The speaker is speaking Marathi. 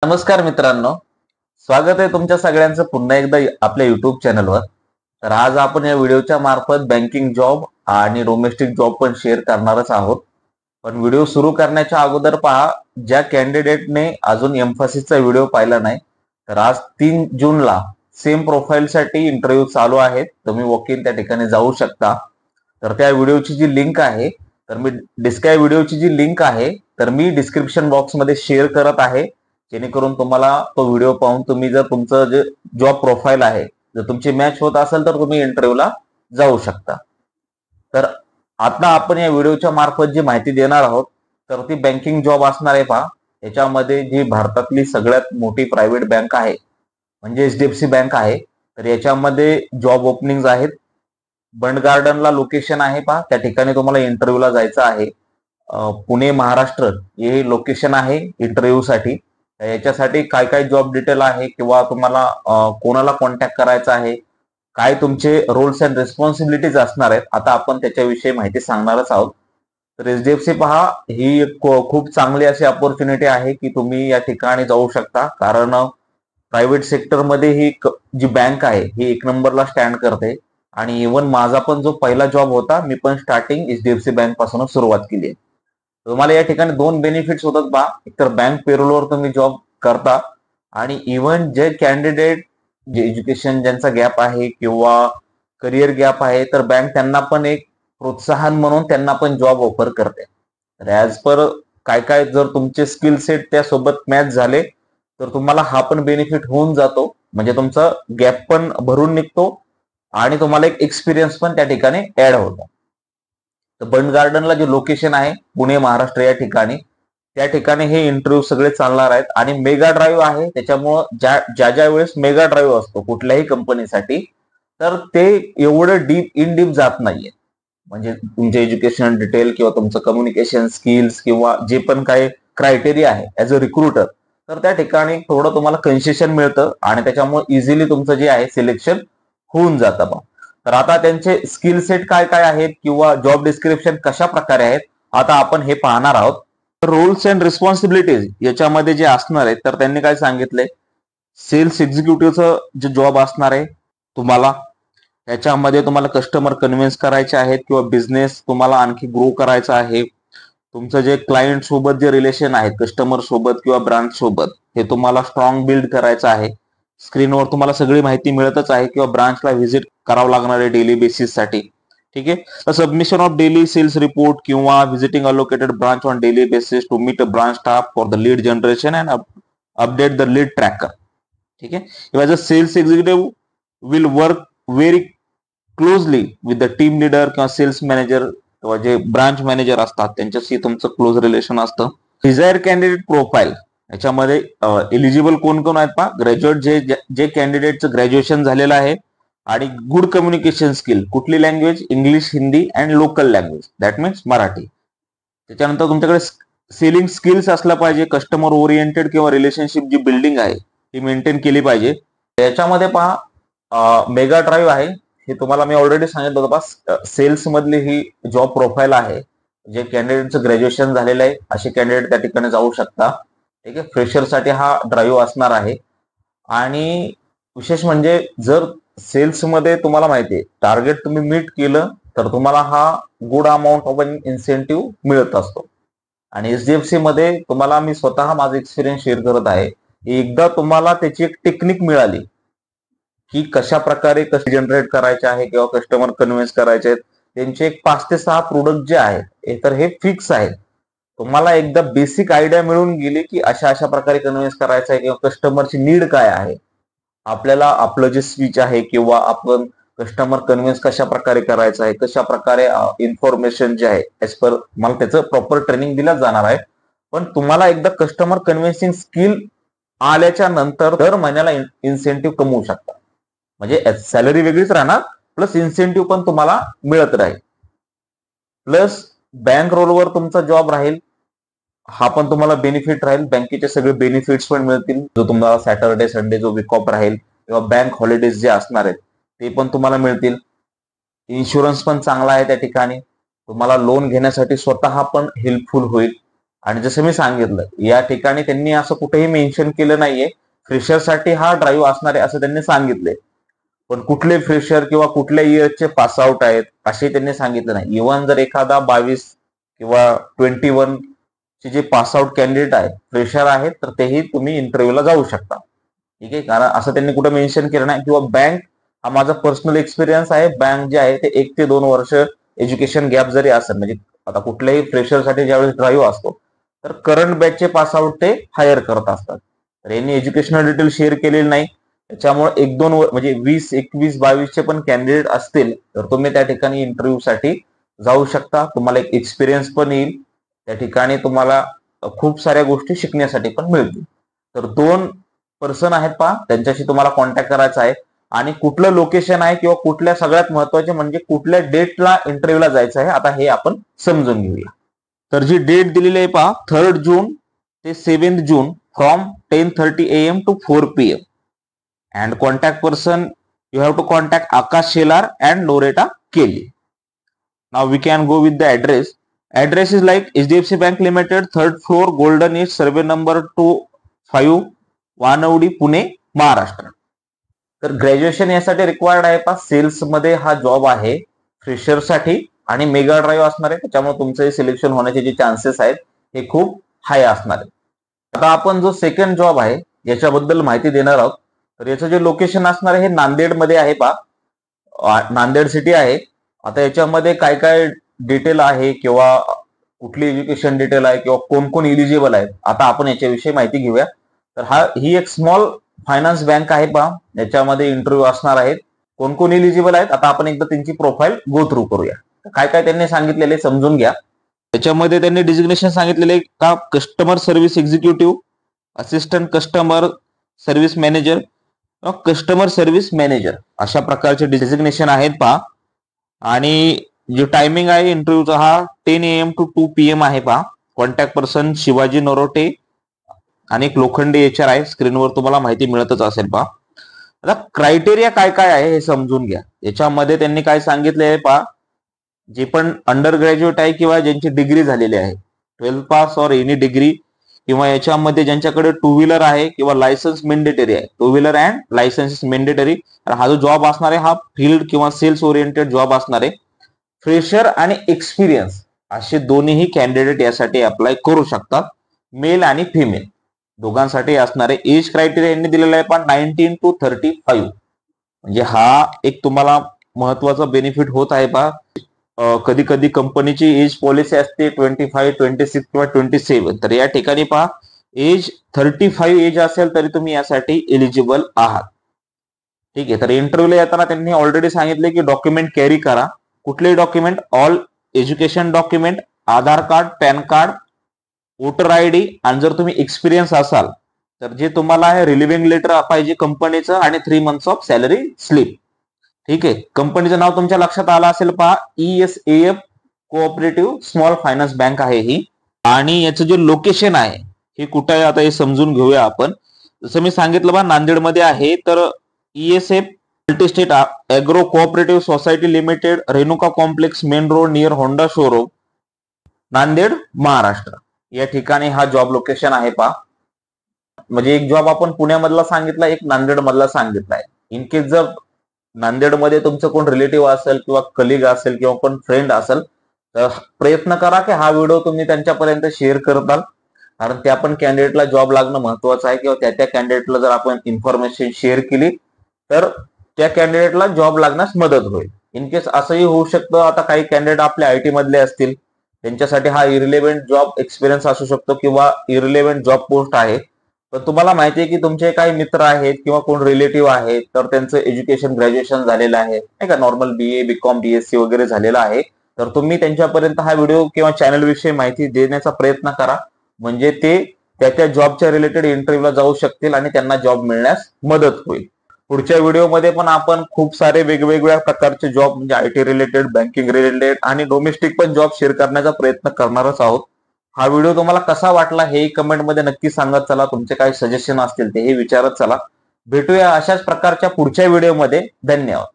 नमस्कार मित्रांनो, स्वागत आहे तुमच्या सगळ्यांचं पुन्हा एकदा आपल्या युट्यूब चॅनलवर. तर आज आपण या व्हिडिओच्या मार्फत बँकिंग जॉब आणि डोमेस्टिक जॉब पण शेअर करणारच आहोत. पण व्हिडिओ सुरू करण्याच्या अगोदर पहा, ज्या कॅन्डिडेटने अजून एम्फासिसचा व्हिडिओ पाहिला नाही, तर आज 3 जूनला सेम प्रोफाईलसाठी इंटरव्ह्यू चालू आहेत. तुम्ही वॉक इन त्या ठिकाणी जाऊ शकता. तर त्या व्हिडिओची जी लिंक आहे, व्हिडिओची जी लिंक आहे तर मी डिस्क्रिप्शन बॉक्समध्ये शेअर करत आहे, जेणेकरून तुम्हाला तो व्हिडिओ पाहून तुम्ही जर तुमचं जे जॉब प्रोफाईल आहे जर तुमची मॅच होत असेल तर तुम्ही इंटरव्ह्यूला जाऊ शकता. तर आता आपण या व्हिडिओच्या मार्फत जी माहिती देणार आहोत तर ती बँकिंग जॉब असणार आहे. पहा, याच्यामध्ये जी भारतातली सगळ्यात मोठी प्रायव्हेट बँक आहे म्हणजे एचडीएफसी बँक आहे. तर याच्यामध्ये जॉब ओपनिंग आहेत. बंड गार्डनला लोकेशन आहे. पहा, त्या ठिकाणी तुम्हाला इंटरव्ह्यूला जायचं आहे. पुणे महाराष्ट्र हे लोकेशन आहे इंटरव्ह्यूसाठी. याच्यासाठी काय काय जॉब डिटेल आहे किंवा तुम्हाला कोणाला कॉन्टॅक्ट करायचा आहे, काय तुमचे रोल्स अँड रिस्पॉन्सिबिलिटीज असणार आहेत, आता आपण त्याच्याविषयी माहिती सांगणारच आहोत. तर एचडीएफसी पहा, ही खूप चांगली अशी अपॉर्च्युनिटी आहे की तुम्ही या ठिकाणी जाऊ शकता. कारण प्रायव्हेट सेक्टरमध्ये ही जी बँक आहे ही 1 नंबरला स्टँड करते. आणि इव्हन माझा पण जो पहिला जॉब होता, मी पण स्टार्टिंग एचडीएफसी बँक पासूनच सुरुवात केली आहे. तुम्हाला या ठिकाणी 2 बेनिफिट्स होतात पहा. एकतर बँक पेरोलवर तुम्ही जॉब करता आणि इव्हन जे कॅन्डिडेट जे एज्युकेशन ज्यांचा गॅप आहे किंवा करिअर गॅप आहे, तर बँक त्यांना पण एक प्रोत्साहन म्हणून त्यांना पण जॉब ऑफर करते. तर ॲज पर काय काय जर तुमचे स्किल सेट त्यासोबत मॅच झाले तर तुम्हाला हा पण बेनिफिट होऊन जातो. म्हणजे तुमचा गॅप पण भरून निघतो आणि तुम्हाला एक एक्सपिरियन्स पण त्या ठिकाणी ऍड होतो. तर बंड गार्डनला जे लोकेशन आहे पुणे महाराष्ट्र या ठिकाणी, त्या ठिकाणी हे इंटरव्ह्यू सगळे चालणार आहेत. आणि मेगा ड्राईव्ह आहे, त्याच्यामुळं ज्या वेळेस मेगा ड्राईव्ह असतो कुठल्याही कंपनीसाठी, तर ते एवढं इन डीप जात नाहीये. म्हणजे तुमचे एज्युकेशन डिटेल किंवा तुमचं कम्युनिकेशन स्किल्स किंवा जे पण काही क्रायटेरिया आहे ऍज अ रिक्रुटर, तर त्या ठिकाणी थोडं तुम्हाला कन्सेशन मिळतं आणि त्याच्यामुळे इझिली तुमचं जे आहे सिलेक्शन होऊन जातं. तर आता त्यांचे स्किल सेट काय काय आहेत किंवा जॉब डिस्क्रिप्शन कशा प्रकारे आहेत, आता आपण हे पाहणार आहोत. रोल्स अँड रिस्पॉन्सिबिलिटीज याच्यामध्ये जे असणार आहेत, तर त्यांनी काय सांगितलंय, सेल्स एक्झिक्युटिव्हचं जे जॉब असणार आहे तुम्हाला, त्याच्यामध्ये तुम्हाला कस्टमर कन्व्हिन्स करायचे आहेत किंवा बिझनेस तुम्हाला आणखी ग्रो करायचा आहे. तुमचं जे क्लायंट सोबत जे रिलेशन आहे कस्टमर सोबत किंवा ब्रांच सोबत, हे तुम्हाला स्ट्रॉंग बिल्ड करायचं आहे. स्क्रीनवर तुम्हाला सगळी माहिती मिळतच आहे किंवा ब्रांचला व्हिजिट करावं लागणार आहे डेली बेसिससाठी. ठीक आहे. Submission of daily sales report किंवा visiting allocated branch on daily basis to meet a branch staff for the lead generation and update the lead tracker. ठीक आहे. As a sales executive will work very closely with the team leader किंवा सेल्स मॅनेजर किंवा जे ब्रांच मॅनेजर असतात त्यांच्याशी तुमचं क्लोज रिलेशन असतं. डिझायर कॅन्डिडेट प्रोफाईल याच्यामध्ये एलिजिबल कोण कोण आहेत पहा. ग्रॅज्युएट जे जे कॅन्डिडेटचं ग्रॅज्युएशन झालेलं आहे आणि गुड कम्युनिकेशन स्किल. कुठली language? English, Hindi and local language, that means Marathi. त्याच्यानंतर तुमच्याकडे सेलिंग स्किल्स असला पाहिजे. कस्टमर ओरिएंटेड किंवा रिलेशनशिप जी बिल्डिंग आहे ती मेंटेन केली पाहिजे. याच्यामध्ये पहा, मेगा ड्राईव्ह आहे, हे तुम्हाला मी ऑलरेडी सांगितलं होतं. बस सेल्स मधली ही जॉब प्रोफाईल आहे. जे कॅन्डिडेटचं ग्रॅज्युएशन झालेलं आहे असे कॅन्डिडेट त्या ठिकाणी जाऊ शकता. ठीक आहे. फ्रेशरसाठी हा ड्राईव्ह असणार आहे. आणि विशेष म्हणजे जर सेल्समध्ये तुम्हाला माहिती आहे टार्गेट तुम्ही मीट केलं तर तुम्हाला हा गुड अमाऊंट ऑफ इन्सेंटिव्ह मिळत असतो. आणि एचडीएफसी मध्ये तुम्हाला मी स्वतः माझा एक्सपिरियन्स शेअर करत आहे. एकदा तुम्हाला त्याची एक टेक्निक मिळाली की कशा प्रकारे कसे जनरेट करायचे आहे किंवा कस्टमर कन्व्हिन्स करायचे आहेत, त्यांचे एक 5 ते 6 प्रोडक्ट जे आहेत तर हे फिक्स आहेत. तुम्हाला एकदा बेसिक आयडिया मिळून गेली की अशा अशा प्रकारे कन्व्हिन्स करायचं आहे किंवा कस्टमरची नीड काय आहे, आपल्याला आपलं जे स्विच आहे किंवा आपण कस्टमर कन्व्हिन्स कशा प्रकारे करायचं आहे, कशा प्रकारे इन्फॉर्मेशन जे आहे एज पर मला त्याचं प्रॉपर ट्रेनिंग दिलं जाणार आहे. पण तुम्हाला एकदा कस्टमर कन्व्हिन्सिंग स्किल आल्याच्या नंतर दर महिन्याला इन्सेंटिव्ह कमवू शकता. म्हणजे सॅलरी वेगळीच राहणार, प्लस इन्सेंटिव्ह पण तुम्हाला मिळत राहील. प्लस बँक रोलवर तुमचा जॉब राहील, हा पण तुम्हाला बेनिफिट राहील. बँकेचे सगळे बेनिफिट्स पण मिळतील. जो तुम्हाला सॅटर्डे संडे जो वीक ऑफ राहील किंवा बँक हॉलिडेज जे असणार आहेत ते पण तुम्हाला मिळतील. इन्शुरन्स पण चांगला आहे त्या ठिकाणी. तुम्हाला लोन घेण्यासाठी स्वतः पण हेल्पफुल होईल. आणि जसं मी सांगितलं या ठिकाणी त्यांनी असं कुठेही मेन्शन केलं नाहीये फ्रेशरसाठी हा ड्राईव्ह असणार आहे असं त्यांनी सांगितले. पण कुठले फ्रेशर किंवा कुठल्या इयरचे पासआउट आहेत असे त्यांनी सांगितलं नाही. इव्हन जर एखादा 22 किंवा 21 चे जे पासआउट कॅन्डिडेट आहेत फ्रेशर आहेत तर तेही तुम्ही इंटरव्ह्यूला जाऊ शकता. ठीक आहे, कारण असं त्यांनी कुठे मेन्शन केलं नाही. किंवा बँक, हा माझा पर्सनल एक्सपिरियन्स आहे, बँक जे आहे ते 1 ते 2 वर्ष एज्युकेशन गॅप जरी असेल, म्हणजे आता कुठल्याही फ्रेशरसाठी ज्यावेळेस ड्राईव्ह असतो तर करंट बॅचचे पासआउट ते हायर करत असतात. तर यांनी एज्युकेशनल डिटेल शेअर केलेली नाही. त्याच्यामुळे 1-2 म्हणजे 20, 21, 22 चे पण कॅन्डिडेट असतील तर तुम्ही त्या ठिकाणी इंटरव्ह्यूसाठी जाऊ शकता. तुम्हाला एक एक्सपिरियन्स पण येईल, त्या ठिकाणी तुम्हाला खूप साऱ्या गोष्टी शिकण्यासाठी पण मिळतील. तर 2 पर्सन आहेत पहा, त्यांच्याशी तुम्हाला कॉन्टॅक्ट करायचा आहे. आणि कुठलं लोकेशन आहे किंवा कुठल्या, सगळ्यात महत्वाचे म्हणजे कुठल्या डेटला इंटरव्ह्यूला जायचं आहे, आता हे आपण समजून घेऊया. तर जी डेट दिलेली आहे पहा, 3 जून ते 7 जून from 10:30 AM to 4 PM. And contact person, you have to contact Akash Shelar and Loretta Kelly. Now we can go with the address. Address is like HDFC Bank Limited, 3rd floor, Golden East, survey number 25, Wanwadi, Pune, Maharashtra. तर ग्रॅज्युएशन यासाठी रिक्वायर्ड आहे पहा. सेल्स मध्ये हा जॉब आहे फ्रेशर साठी आणि मेगा ड्राईव्ह असणार आहे, त्याच्यामुळे तुमचे सिलेक्शन होण्याचे जे चान्सेस आहेत हे खूप हाय असणार आहे. आता आपण जो सेकंड जॉब आहे याच्याबद्दल माहिती देणार आहोत. तर याचं जे लोकेशन असणार आहे हे नांदेडमध्ये आहे पहा, नांदेड सिटी आहे. आता याच्यामध्ये काय काय डिटेल आहे किंवा कुठली एज्युकेशन डिटेल आहे किंवा कोण कोण इलिजिबल आहेत, आता आपण याच्याविषयी माहिती घेऊया. तर ही एक स्मॉल फायनान्स बँक आहे पहा, याच्यामध्ये इंटरव्ह्यू असणार आहेत. कोण कोण इलिजिबल आहेत आता आपण एकदा त्यांची प्रोफाईल गो थ्रू करूया. काय काय त्यांनी सांगितलेले समजून घ्या. त्याच्यामध्ये त्यांनी डिजिग्नेशन सांगितलेले का customer service executive, assistant customer service manager, customer service manager, अशा प्रकारचे डिजिग्नेशन आहेत पहा. आणि जो टायमिंग आहे इंटरव्ह्यूचा हा 10 AM to 2 PM आहे पहा. कॉन्टॅक्ट पर्सन शिवाजी नरोटे आणि एक लोखंडे HR आहे. स्क्रीनवर तुम्हाला माहिती मिळतच असेल पहा. आता क्रायटेरिया काय काय आहे हे समजून घ्या. याच्यामध्ये त्यांनी काय सांगितले आहे पहा, जे पण अंडर ग्रॅज्युएट आहे किंवा ज्यांची डिग्री झालेली आहे, 12 पास और एनी डिग्री, किंवा याच्यामध्ये ज्यांच्याकडे 2 व्हीलर आहे किंवा लायसन्स मेंडेटरी आहे, 2 व्हीलर अँड लायसन्स मेंडेटरी. हा जो जॉब असणार आहे हा फील्ड किंवा सेल्स ओरिएंटेड जॉब असणार आहे. फ्रेशर आणि एक्सपिरियन्स असे दोन्हीही कॅन्डिडेट यासाठी अप्लाय करू शकतात, मेल आणि फिमेल दोघांसाठी असणारे. एज क्रायटेरिया यांनी दिलेला आहे पण 19 to 35. म्हणजे हा एक तुम्हाला महत्वाचा बेनिफिट होत आहे पहा. कधी कधी कंपनीची एज पॉलिसी असते 25, 26 किंवा 27. तर या ठिकाणी पहा एज 35 एज असेल तरी तुम्ही यासाठी एलिजिबल आहात. ठीक आहे. तर इंटरव्ह्यूला येताना त्यांनी ऑलरेडी सांगितले की डॉक्युमेंट कॅरी करा. कुठलेही document, all education document, Aadhaar card, PAN card, voter ID, आणि जर तुम्ही एक्सपिरियन्स असाल तर जे तुम्हाला आहे रिलिव्हिंग लेटर पाहिजे कंपनीचं आणि 3 months ऑफ सॅलरी स्लिप. ठीक आहे. कंपनीचं नाव तुमच्या लक्षात आलं असेल पहा, ESAF cooperative small finance bank आहे ही. आणि याचं जे लोकेशन आहे हे कुठं आहे आता हे समजून घेऊया आपण. जसं मी सांगितलं बा नांदेडमध्ये आहे. तर ESAF multi-state agro cooperative society limited, Renuka complex, main road, near Honda showroom, Nanded, Maharashtra या ठिकाणी हा जॉब लोकेशन आहे पहा. म्हणजे एक जॉब आपण पुण्यामधला सांगितला, एक नांदेड मधला सांगितलाय. इन केस जर नांदेडमध्ये तुमचं कोण रिलेटिव्ह असेल किंवा कलिग असेल किंवा कोण फ्रेंड असेल तर प्रयत्न करा की हा व्हिडिओ तुम्ही त्यांच्यापर्यंत शेअर करताल, कारण त्या पण कॅन्डिडेटला जॉब लागणं महत्वाचं आहे. किंवा त्या कॅन्डिडेटला जर आपण इन्फॉर्मेशन शेअर केली तर त्या कॅन्डिडेटला जॉब लागण्यास मदत होईल. इन केस असंही होऊ शकतं, आता काही कॅन्डिडेट आपले IT मधले असतील, त्यांच्यासाठी हा इरिलेव्हंट जॉब एक्सपिरियन्स असू शकतो किंवा इरिलेव्हंट जॉब पोस्ट आहे. पण तुम्हाला माहिती आहे की तुमचे काही मित्र आहेत किंवा कोण रिलेटिव्ह आहेत तर त्यांचं एज्युकेशन ग्रॅज्युएशन झालेलं आहे, नाही का, नॉर्मल BA, BCom, BSc वगैरे झालेलं आहे. तर तुम्ही त्यांच्यापर्यंत हा व्हिडिओ किंवा चॅनल विषयी माहिती देण्याचा प्रयत्न करा, म्हणजे ते त्या जॉबच्या रिलेटेड इंटरव्ह्यूला जाऊ शकतील आणि त्यांना जॉब मिळण्यास मदत होईल. पुढच्या व्हिडिओमध्ये पण आपण खूप सारे वेगवेगळ्या प्रकारचे जॉब म्हणजे IT रिलेटेड, बँकिंग रिलेटेड आणि डोमेस्टिक पण जॉब शेअर करण्याचा प्रयत्न करणारच आहोत. हा व्हिडिओ तुम्हाला कसा वाटला हे कमेंटमध्ये नक्की सांगत चला. तुमचे काही सजेशन असतील तेही विचारत चला. भेटूया अशाच प्रकारच्या पुढच्या व्हिडिओमध्ये. धन्यवाद.